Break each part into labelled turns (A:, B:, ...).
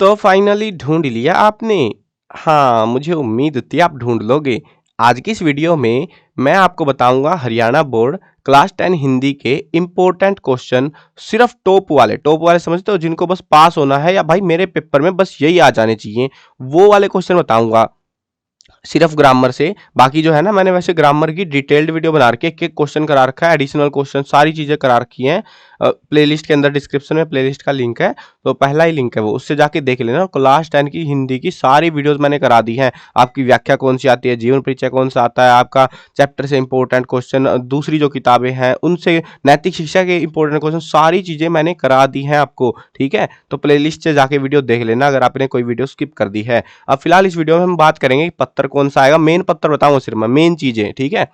A: तो फाइनली ढूंढ लिया आपने। हाँ, मुझे उम्मीद थी आप ढूंढ लोगे। आज की इस वीडियो में मैं आपको बताऊंगा हरियाणा बोर्ड क्लास 10 हिंदी के इम्पोर्टेंट क्वेश्चन। सिर्फ टॉप वाले समझते हो, जिनको बस पास होना है या भाई मेरे पेपर में बस यही आ जाने चाहिए, वो वाले क्वेश्चन बताऊंगा सिर्फ ग्रामर से। बाकी जो है ना, मैंने वैसे ग्रामर की डिटेल्ड वीडियो बना रखी है, एक एक क्वेश्चन करा रखा है, एडिशनल क्वेश्चन सारी चीजें करा रखी हैं। प्लेलिस्ट के अंदर डिस्क्रिप्शन में प्लेलिस्ट का लिंक है, तो पहला ही लिंक है वो, उससे जाके देख लेना। क्लास 10 की हिंदी की सारी वीडियोस मैंने करा दी हैं। आपकी व्याख्या कौन सी आती है, जीवन परिचय कौन सा आता है, आपका चैप्टर से इंपॉर्टेंट क्वेश्चन, दूसरी जो किताबें हैं उनसे नैतिक शिक्षा के इंपॉर्टेंट क्वेश्चन, सारी चीजें मैंने करा दी हैं आपको। ठीक है, तो प्लेलिस्ट से जाके वीडियो देख लेना अगर आपने कोई वीडियो स्किप कर दी है। अब फिलहाल इस वीडियो में हम बात करेंगे कि पत्तर कौन सा आएगा। मेन पत्तर बताऊंगा सिर्फ मैं, मेन चीजें। ठीक है,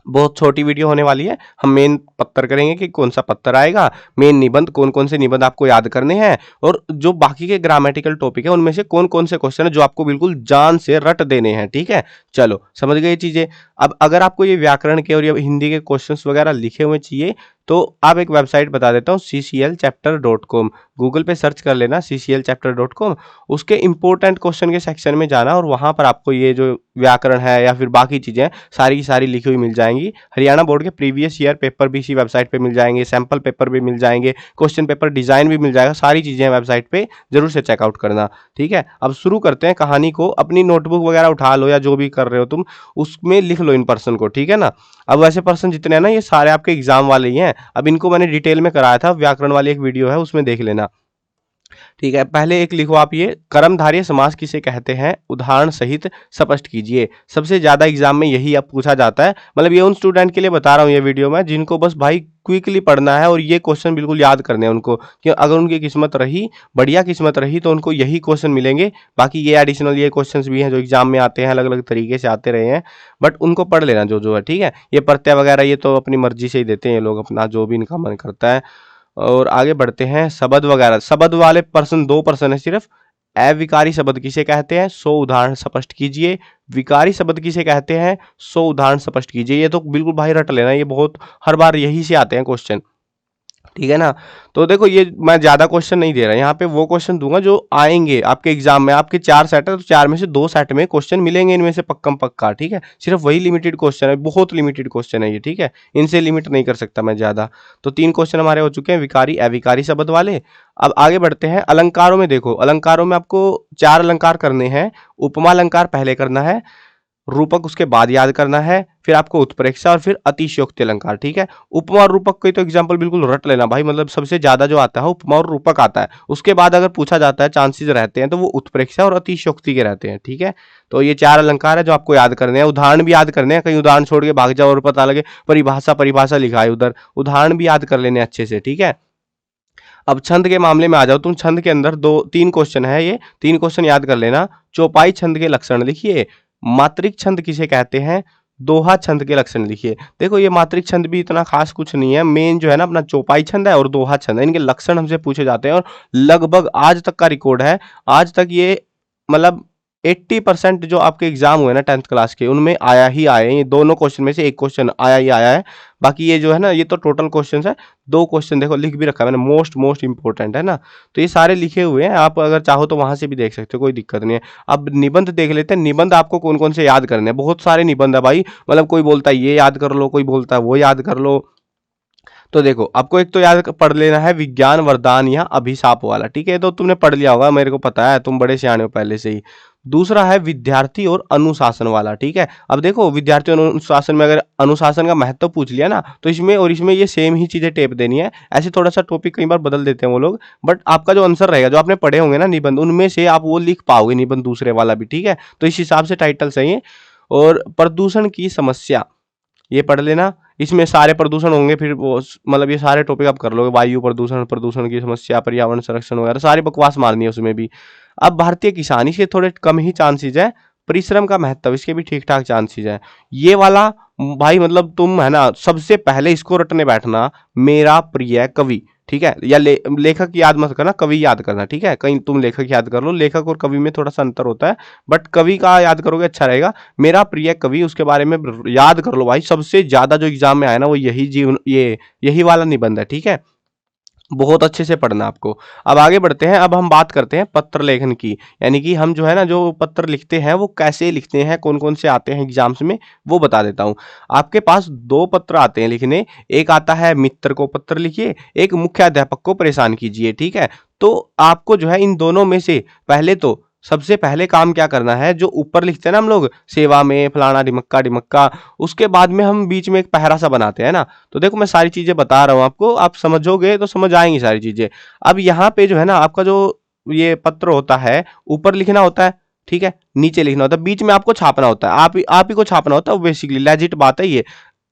A: बहुत छोटी वीडियो होने वाली है। हम मेन पत्तर करेंगे कि कौन सा पत्तर आएगा, मेन निबंध, कौन कौन से निबंध आपको याद करने हैं, और जो बाकी के ग्रामेटिकल टॉपिक है उनमें से कौन कौन से क्वेश्चन है जो आपको बिल्कुल जान से रट देने हैं। ठीक है, चलो समझ गए चीजें। अब अगर आपको ये व्याकरण के और ये हिंदी के क्वेश्चंस वगैरह लिखे हुए चाहिए, तो आप एक वेबसाइट बता देता हूँ, cclchapter.com। गूगल पे सर्च कर लेना cclchapter.com। उसके इंपॉर्टेंट क्वेश्चन के सेक्शन में जाना और वहां पर आपको ये जो व्याकरण है या फिर बाकी चीजें सारी की सारी लिखी हुई मिल जाएंगी। हरियाणा बोर्ड के प्रीवियस ईयर पेपर भी इसी वेबसाइट पे मिल जाएंगे, सैंपल पेपर भी मिल जाएंगे, क्वेश्चन पेपर डिजाइन भी मिल जाएगा, सारी चीजें वेबसाइट पे जरूर से चेकआउट करना। ठीक है, अब शुरू करते हैं कहानी को। अपनी नोटबुक वगैरह उठा लो या जो भी कर रहे हो तुम, उसमें लिख लो इन पर्सन को। ठीक है ना, अब वैसे पर्सन जितने हैं ना, ये सारे आपके एग्जाम वाले ही हैं। अब इनको मैंने डिटेल में कराया था, व्याकरण वाली एक वीडियो है उसमें देख लेना। ठीक है, पहले एक लिखो आप, ये कर्मधारय समास किसे कहते हैं, उदाहरण सहित स्पष्ट कीजिए। सबसे ज्यादा एग्जाम में यही अब पूछा जाता है। मतलब ये उन स्टूडेंट के लिए बता रहा हूँ ये वीडियो में जिनको बस भाई क्विकली पढ़ना है और ये क्वेश्चन बिल्कुल याद करने हैं उनको, कि अगर उनकी किस्मत रही, बढ़िया किस्मत रही, तो उनको यही क्वेश्चन मिलेंगे। बाकी ये एडिशनल ये क्वेश्चंस भी हैं जो एग्जाम में आते हैं, अलग अलग तरीके से आते रहे हैं, बट उनको पढ़ लेना जो जो है। ठीक है, ये प्रत्यय वगैरह ये तो अपनी मर्जी से ही देते हैं ये लोग, अपना जो भी इनका मन करता है। और आगे बढ़ते हैं, शब्द वगैरह। शब्द वाले पर्सन दो पर्सन है सिर्फ। अविकारी शब्द किसे कहते हैं, 100 उदाहरण स्पष्ट कीजिए। विकारी शब्द किसे कहते हैं, 100 उदाहरण स्पष्ट कीजिए। ये तो बिल्कुल भाई रट लेना, ये बहुत हर बार यही से आते हैं क्वेश्चन। ठीक है ना, तो देखो ये मैं ज्यादा क्वेश्चन नहीं दे रहा, यहाँ पे वो क्वेश्चन दूंगा जो आएंगे आपके एग्जाम में। आपके 4 सेट है तो 4 में से 2 सेट में क्वेश्चन मिलेंगे इनमें से पक्कम पक्का। ठीक है, सिर्फ वही लिमिटेड क्वेश्चन है, बहुत लिमिटेड क्वेश्चन है ये। ठीक है, इनसे लिमिट नहीं कर सकता मैं ज्यादा। तो 3 क्वेश्चन हमारे हो चुके हैं विकारी अविकारी शब्द वाले। अब आगे बढ़ते हैं अलंकारों में। देखो अलंकारों में आपको 4 अलंकार करने हैं। उपमा अलंकार पहले करना है, रूपक उसके बाद याद करना है, फिर आपको उत्प्रेक्षा और फिर अतिशयोक्ति अलंकार। ठीक है, उपमा और रूपक के तो एग्जांपल बिल्कुल रट लेना भाई, मतलब सबसे ज्यादा जो आता है उपमा और रूपक आता है। उसके बाद अगर पूछा जाता है, चांसेस रहते हैं, तो वो उत्प्रेक्षा और अतिशयोक्ति के रहते हैं। ठीक है, तो ये 4 अलंकार है जो आपको याद करने हैं। उदाहरण भी याद करने हैं, कहीं उदाहरण छोड़ के भाग जाओ और पता लगे परिभाषा परिभाषा लिखा है उधर, उदाहरण भी याद कर लेने अच्छे से। ठीक है, अब छंद के मामले में आ जाओ तुम। छंद के अंदर 2-3 क्वेश्चन है, ये 3 क्वेश्चन याद कर लेना। चौपाई छंद के लक्षण लिखिए। मात्रिक छंद किसे कहते हैं, दोहा छंद के लक्षण लिखिए। देखो ये मात्रिक छंद भी इतना खास कुछ नहीं है, मेन जो है ना अपना चौपाई छंद है और दोहा छंद है, इनके लक्षण हमसे पूछे जाते हैं। और लगभग आज तक का रिकॉर्ड है, आज तक ये मतलब 80% जो आपके एग्जाम हुए ना 10th क्लास के, उनमें आया ही आया है। ये दोनों क्वेश्चन में से एक क्वेश्चन आया ही आया है। बाकी ये जो है ना, ये तो टोटल क्वेश्चन है। 2 क्वेश्चन देखो लिख भी रखा है मैंने, मोस्ट मोस्ट इंपॉर्टेंट है ना, तो ये सारे लिखे हुए हैं। आप अगर चाहो तो वहां से भी देख सकते हो, कोई दिक्कत नहीं है। अब निबंध देख लेते हैं। निबंध आपको कौन कौन से याद करने हैं, बहुत सारे निबंध है भाई। मतलब कोई बोलता है ये याद कर लो, कोई बोलता है वो याद कर लो। तो देखो आपको एक तो याद पढ़ लेना है विज्ञान वरदान या अभिशाप वाला। ठीक है, तो तुमने पढ़ लिया होगा, मेरे को पता है, तुम बड़े सियाने हो पहले से ही। दूसरा है विद्यार्थी और अनुशासन वाला। ठीक है, अब देखो विद्यार्थी और अनुशासन में अगर अनुशासन का महत्व पूछ लिया ना, तो इसमें और इसमें ये सेम ही चीजें टेप देनी है। ऐसे थोड़ा सा टॉपिक कई बार बदल देते हैं वो लोग, बट आपका जो आंसर रहेगा, जो आपने पढ़े होंगे ना निबंध, उनमें से आप वो लिख पाओगे निबंध दूसरे वाला भी। ठीक है, तो इस हिसाब से टाइटल सही है। और प्रदूषण की समस्या ये पढ़ लेना, इसमें सारे प्रदूषण होंगे, फिर वो मतलब ये सारे टॉपिक आप कर लोगे। वायु प्रदूषण, प्रदूषण की समस्या, पर्यावरण संरक्षण वगैरह सारी बकवास मारनी है उसमें भी। अब भारतीय किसान, इसके थोड़े कम ही चांसेस है। परिश्रम का महत्व, इसके भी ठीक ठाक चांसेस है। ये वाला भाई मतलब तुम है ना, सबसे पहले इसको रटने बैठना, मेरा प्रिय कवि। ठीक है, या लेखक याद मत करना, कवि याद करना। ठीक है, कहीं तुम लेखक याद कर लो, लेखक और कवि में थोड़ा सा अंतर होता है, बट कवि का याद करोगे अच्छा रहेगा। मेरा प्रिय कवि, उसके बारे में याद कर लो भाई। सबसे ज्यादा जो एग्जाम में आया ना, वो यही जीवन, ये यही वाला निबंध है। ठीक है, बहुत अच्छे से पढ़ना आपको। अब आगे बढ़ते हैं, अब हम बात करते हैं पत्र लेखन की, यानी कि हम जो है ना जो पत्र लिखते हैं वो कैसे लिखते हैं, कौन-कौन से आते हैं एग्ज़ाम्स में, वो बता देता हूँ। आपके पास 2 पत्र आते हैं लिखने, एक आता है मित्र को पत्र लिखिए, एक मुख्याध्यापक को परेशान कीजिए, ठीक है? तो आपको जो है इन दोनों में से पहले तो सबसे पहले काम क्या करना है, जो ऊपर लिखते हैं ना हम लोग सेवा में फलाना ढिमक्का, उसके बाद में हम बीच में एक पहरा सा बनाते हैं ना, तो देखो मैं सारी चीज़ें बता रहा हूँ आपको, आप समझोगे तो समझ आएँगी सारी चीज़ें। अब यहाँ पे जो है ना आपका जो ये पत्र होता है, ऊपर लिखना होता है, ठीक है? नीचे लिखना होता है, बीच में आपको छापना होता है। आप ही को छापना होता है, बेसिकली लेजिट बात है ये।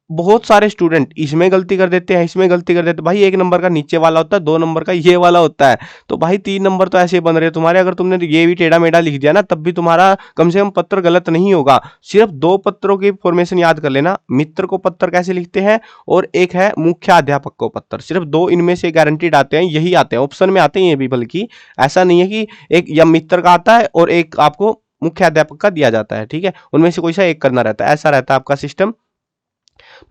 A: बहुत सारे स्टूडेंट इसमें गलती कर देते हैं, इसमें गलती कर देते हैं। भाई 1 नंबर का नीचे वाला होता है, 2 नंबर का ये वाला होता है। तो भाई 3 नंबर तो ऐसे ही बन रहे हैं तुम्हारे, अगर तुमने ये भी टेढ़ा-मेढ़ा लिख दिया ना तब भी तुम्हारा कम से कम पत्र गलत नहीं होगा। सिर्फ 2 पत्रों की फॉर्मेशन याद कर लेना, मित्र को पत्र कैसे लिखते हैं और एक है मुख्याध्यापक को पत्र। सिर्फ 2 इनमें से गारंटीड आते हैं, यही आते हैं, ऑप्शन में आते हैं ये भी, बल्कि ऐसा नहीं है कि एक या मित्र का आता है और एक आपको मुख्याध्यापक का दिया जाता है, ठीक है? उनमें से कोई सा एक करना रहता है, ऐसा रहता है आपका सिस्टम।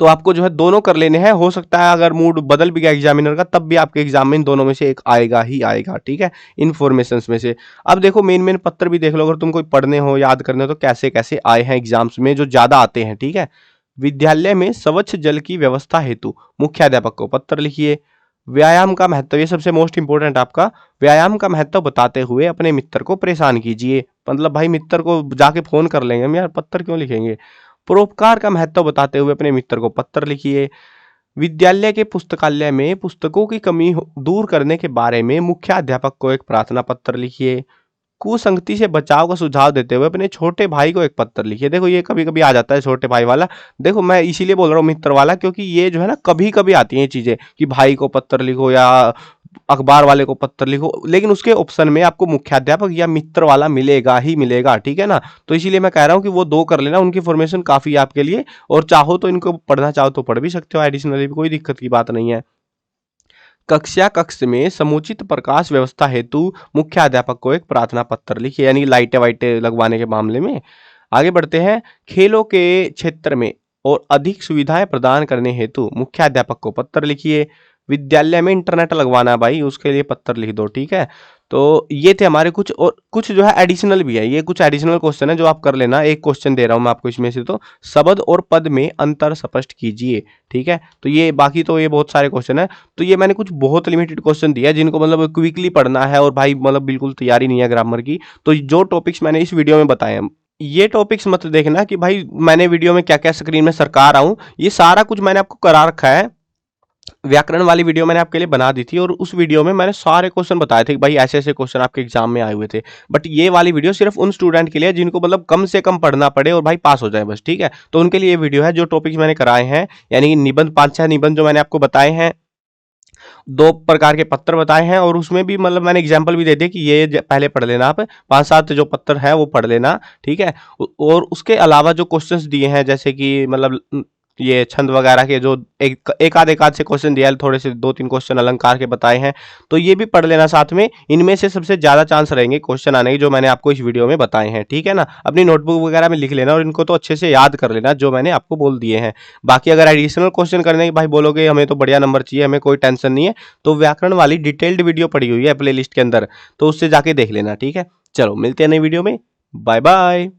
A: तो आपको जो है दोनों कर लेने हैं, हो सकता है अगर मूड बदल भी गया एग्जामिनर का तब भी आपके एग्जाम में इन दोनों में से एक आएगा ही आएगा, ठीक है, इन्फॉर्मेशंस में से। अब देखो मेन मेन पत्र भी देख लो, अगर तुम कोई पढ़ने हो याद करने हो तो कैसे कैसे आए हैं एग्जाम्स में, जो ज्यादा आते हैं, ठीक है। विद्यालय में स्वच्छ जल की व्यवस्था हेतु मुख्याध्यापक को पत्र लिखिए। व्यायाम का महत्व, ये सबसे मोस्ट इंपोर्टेंट आपका, व्यायाम का महत्व बताते हुए अपने मित्र को परेशान कीजिए। मतलब भाई मित्र को जाके फोन कर लेंगे हम, यार पत्र क्यों लिखेंगे। परोपकार का महत्व बताते हुए अपने मित्र को पत्र लिखिए। विद्यालय के पुस्तकालय में पुस्तकों की कमी दूर करने के बारे में मुख्याध्यापक को एक प्रार्थना पत्र लिखिए। कुसंगति से बचाव का सुझाव देते हुए अपने छोटे भाई को एक पत्र लिखिए। देखो ये कभी कभी आ जाता है छोटे भाई वाला, देखो मैं इसीलिए बोल रहा हूँ मित्र वाला, क्योंकि ये जो है ना कभी कभी आती हैं ये चीजें कि भाई को पत्र लिखो या अखबार वाले को पत्र लिखो, लेकिन उसके ऑप्शन में आपको मुख्याध्यापक या मित्र वाला मिलेगा ही मिलेगा, ठीक है ना। तो इसीलिए मैं कह रहा हूँ कि वो 2 कर लेना, उनकी फॉर्मेशन काफी है आपके लिए, और चाहो तो इनको पढ़ना चाहो तो पढ़ भी सकते हो एडिशनली, कोई दिक्कत की बात नहीं है। कक्षा कक्ष में समुचित प्रकाश व्यवस्था हेतु मुख्याध्यापक को एक प्रार्थना पत्र लिखिए, यानी लाइटें वाइटें लगवाने के मामले में। आगे बढ़ते हैं, खेलों के क्षेत्र में और अधिक सुविधाएं प्रदान करने हेतु मुख्याध्यापक को पत्र लिखिए। विद्यालय में इंटरनेट लगवाना है भाई, उसके लिए पत्र लिख दो, ठीक है। तो ये थे हमारे कुछ, और कुछ जो है एडिशनल भी है, ये कुछ एडिशनल क्वेश्चन है जो आप कर लेना। एक क्वेश्चन दे रहा हूं मैं आपको इसमें से, तो शब्द और पद में अंतर स्पष्ट कीजिए, ठीक है। तो ये बाकी तो ये बहुत सारे क्वेश्चन है, तो ये मैंने कुछ बहुत लिमिटेड क्वेश्चन दिया है जिनको मतलब क्विकली पढ़ना है, और भाई मतलब बिल्कुल तैयारी नहीं है ग्रामर की। तो जो टॉपिक्स मैंने इस वीडियो में बताए हैं, ये टॉपिक्स मत देखना कि भाई मैंने वीडियो में क्या क्या स्क्रीन में सरका रहा हूं, ये सारा कुछ मैंने आपको करा रखा है। व्याकरण वाली वीडियो मैंने आपके लिए बना दी थी, और उस वीडियो में मैंने सारे क्वेश्चन बताए थे कि भाई ऐसे ऐसे क्वेश्चन आपके एग्जाम में आए हुए थे। बट ये वाली वीडियो सिर्फ उन स्टूडेंट के लिए है जिनको मतलब कम से कम पढ़ना पड़े और भाई पास हो जाए बस, ठीक है। तो उनके लिए ये वीडियो है, जो टॉपिक्स मैंने कराए हैं, यानी कि निबंध 5-6 निबंध जो मैंने आपको बताए हैं, 2 प्रकार के पत्र बताए हैं, और उसमें भी मतलब मैंने एग्जाम्पल भी दे दिया कि ये पहले पढ़ लेना आप, 5-7 जो पत्र है वो पढ़ लेना, ठीक है। और उसके अलावा जो क्वेश्चंस दिए हैं, जैसे कि मतलब ये छंद वगैरह के जो एक आध से क्वेश्चन दिया है, थोड़े से 2-3 क्वेश्चन अलंकार के बताए हैं, तो ये भी पढ़ लेना साथ में। इनमें से सबसे ज्यादा चांस रहेंगे क्वेश्चन आने के जो मैंने आपको इस वीडियो में बताए हैं, ठीक है ना। अपनी नोटबुक वगैरह में लिख लेना और इनको तो अच्छे से याद कर लेना जो मैंने आपको बोल दिए हैं। बाकी अगर एडिशनल क्वेश्चन करने के भाई बोलोगे हमें तो बढ़िया नंबर चाहिए, हमें कोई टेंशन नहीं है, तो व्याकरण वाली डिटेल्ड वीडियो पड़ी हुई है प्ले लिस्ट के अंदर, तो उससे जाके देख लेना, ठीक है। चलो मिलते हैं नई वीडियो में, बाय बाय।